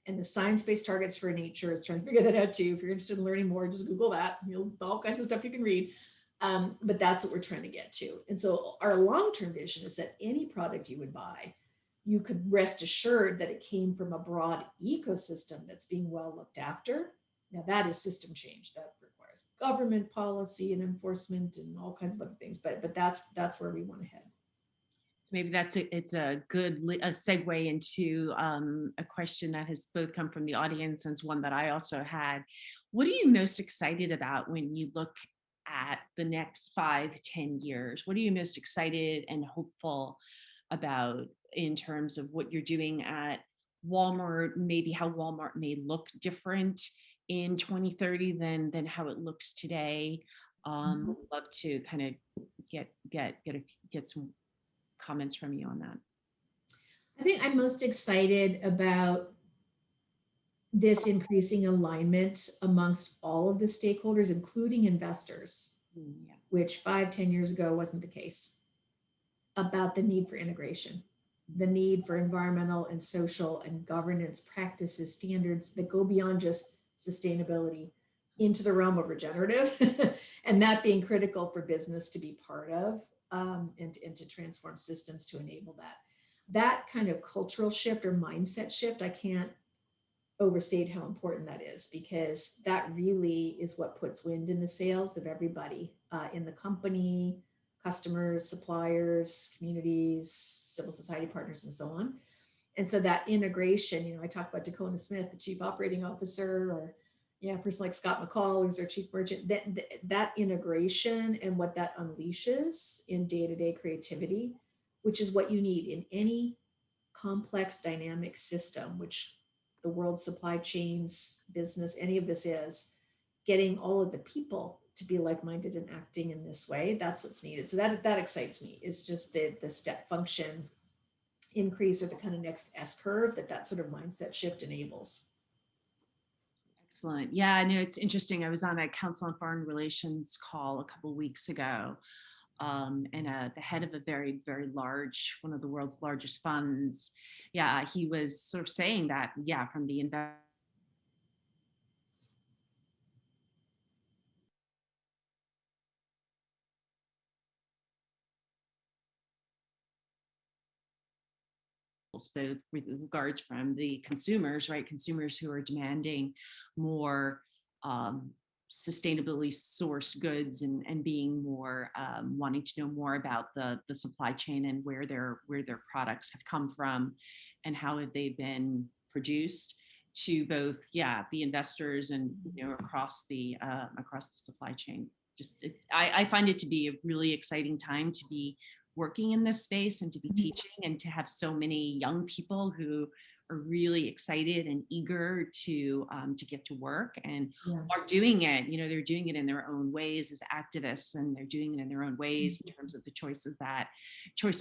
Speaker 2: And the science-based targets for nature is trying to figure that out too. If you're interested in learning more, just Google that. All kinds of stuff you can read. But that's what we're trying to get to. And so our long-term vision is that any product you would buy, you could rest assured that it came from a broad ecosystem that's being well looked after. Now that is system change. That requires government policy and enforcement and all kinds of other things. But that's where we want to head.
Speaker 1: Maybe it's a good segue into a question that has both come from the audience and one that I also had. What are you most excited about when you look at the next 5-10 years? What are you most excited and hopeful about in terms of what you're doing at Walmart, maybe how Walmart may look different in 2030 than how it looks today? Would love to kind of get some comments from you on that.
Speaker 2: I think I'm most excited about this increasing alignment amongst all of the stakeholders, including investors, which 5-10 years ago wasn't the case, about the need for integration, the need for environmental and social and governance practices, standards that go beyond just sustainability into the realm of regenerative, and that being critical for business to be part of, and to transform systems to enable that. That kind of cultural shift or mindset shift, I can't overstate how important that is, because that really is what puts wind in the sails of everybody in the company, customers, suppliers, communities, civil society partners, and so on. And so that integration, I talk about Dakota Smith, the chief operating officer, or a person like Scott McCall, who's our chief merchant, that integration and what that unleashes in day-to-day creativity, which is what you need in any complex dynamic system, which the world's supply chains, business, any of this is, getting all of the people to be like-minded and acting in this way. That's what's needed. So that excites me. It's just the step function increase, or the kind of next S curve that sort of mindset shift enables.
Speaker 1: Excellent. Yeah, no, it's interesting. I was on a Council on Foreign Relations call a couple of weeks ago, and the head of a very, very large, one of the world's largest funds. Yeah, he was sort of saying that, yeah, from the investment both with regards from the consumers, right? Consumers who are demanding more um, sustainably sourced goods and being more wanting to know more about the supply chain and where their products have come from and how have they been produced, to both, yeah, the investors and, you know, across the supply chain. Just I find it to be a really exciting time to be working in this space and to be teaching and to have so many young people who are really excited and eager to get to work and are doing it. You know, they're doing it in their own ways as activists, and they're doing it in their own ways in terms of the choices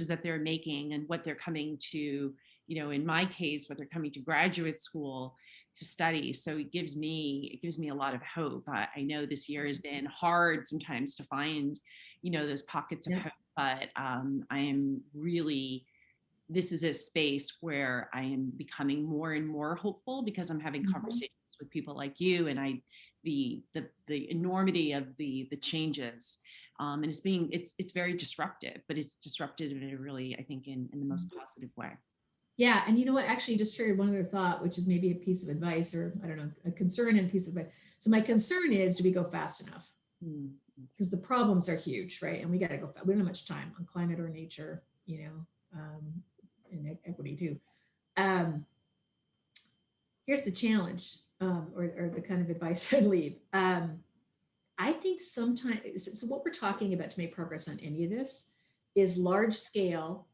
Speaker 1: that they're making and what they're coming to. You know, in my case, what they're coming to graduate school to study. So it gives me a lot of hope. I know this year has been hard sometimes to find, you know, those pockets of hope, but I am really, this is a space where I am becoming more and more hopeful because I'm having conversations with people like you, and the enormity of the changes, and it's very disruptive, but it's disruptive in a really, I think, in the most positive way.
Speaker 2: Yeah, and you know what? Actually, just triggered one other thought, which is maybe a piece of advice, or I don't know, a concern and a piece of advice. So my concern is, do we go fast enough? Because the problems are huge, right? And we got to go fast. We don't have much time on climate or nature, you know, and equity too. Here's the challenge, or the kind of advice I'd leave. I think sometimes, so what we're talking about to make progress on any of this is large scale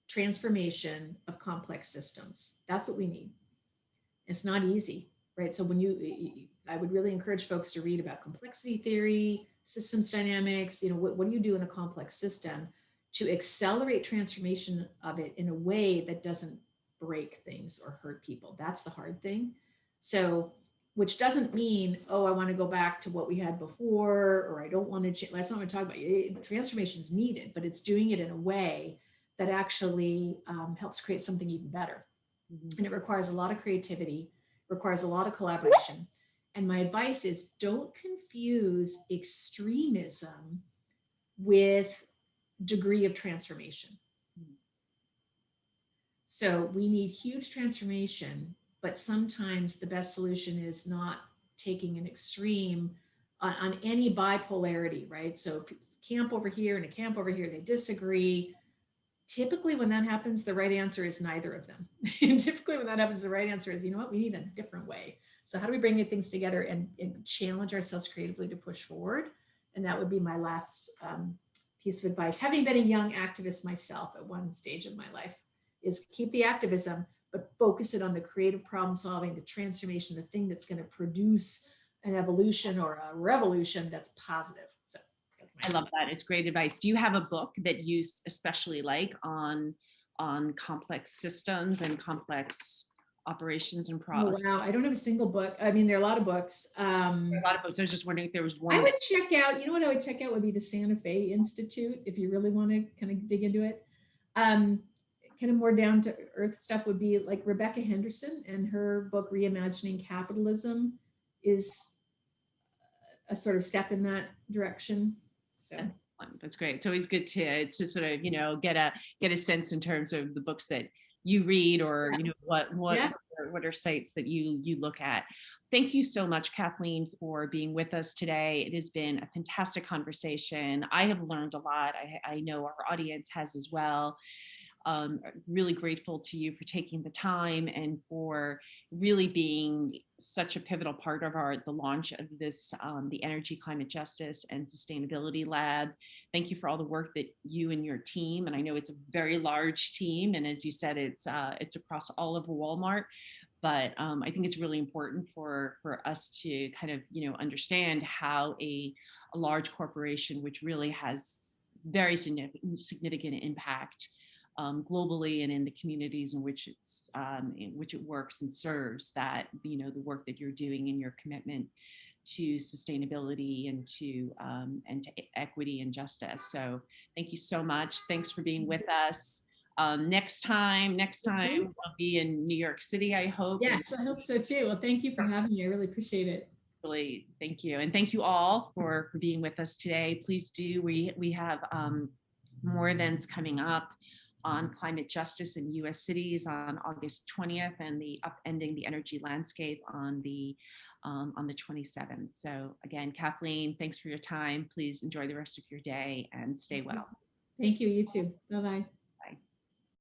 Speaker 2: transformation of complex systems. That's what we need. It's not easy, right? So I would really encourage folks to read about complexity theory, systems dynamics. You know, what do you do in a complex system to accelerate transformation of it in a way that doesn't break things or hurt people? That's the hard thing. So, which doesn't mean, oh, I want to go back to what we had before, or I don't want to change. That's not what I'm talking about. Transformation is needed, but it's doing it in a way that actually helps create something even better. And it requires a lot of creativity, requires a lot of collaboration. And my advice is, don't confuse extremism with degree of transformation. So we need huge transformation, but sometimes the best solution is not taking an extreme on any bipolarity, right? So camp over here and a camp over here, they disagree. Typically when that happens, the right answer is neither of them. Typically when that happens, the right answer is, you know what, we need a different way. So how do we bring things together and challenge ourselves creatively to push forward? And that would be my last piece of advice. Having been a young activist myself at one stage of my life, is keep the activism, but focus it on the creative problem solving, the transformation, the thing that's going to produce an evolution or a revolution that's positive. So
Speaker 1: I love that. It's great advice. Do you have a book that you especially like on complex systems and complex operations and products?
Speaker 2: Oh, wow. I don't have a single book. I mean, there are a lot of books.
Speaker 1: There are a lot of books. I was just wondering if there was one.
Speaker 2: I would check out, you know what I would check out would be the Santa Fe Institute, if you really want to kind of dig into it. Kind of more down to earth stuff would be like Rebecca Henderson, and her book Reimagining Capitalism is a sort of step in that direction. So
Speaker 1: that's great. It's always good to sort of, you know, get a sense in terms of the books that you read, or you know, what are sites that you look at. Thank you so much, Kathleen, for being with us today. It has been a fantastic conversation. I have learned a lot. I know our audience has as well. Really grateful to you for taking the time and for really being such a pivotal part of the launch of this, the Energy, Climate Justice and Sustainability Lab. Thank you for all the work that you and your team, and I know it's a very large team, and as you said, it's across all of Walmart. But I think it's really important for us to kind of, you know, understand how a large corporation, which really has very significant impact, globally and in the communities in which it works and serves, that the work that you're doing and your commitment to sustainability and to equity and justice. So thank you so much. Thanks for being with us. Next time I'll be in New York City, I hope.
Speaker 2: Yes, I hope so too. Well, thank you for having me. I really appreciate it.
Speaker 1: Really, thank you. And thank you all for being with us today. Please do, we have more events coming up on climate justice in US cities on August 20th, and the Upending the Energy Landscape on the 27th. So again, Kathleen, thanks for your time. Please enjoy the rest of your day and stay well.
Speaker 2: Thank you, you too. Bye-bye.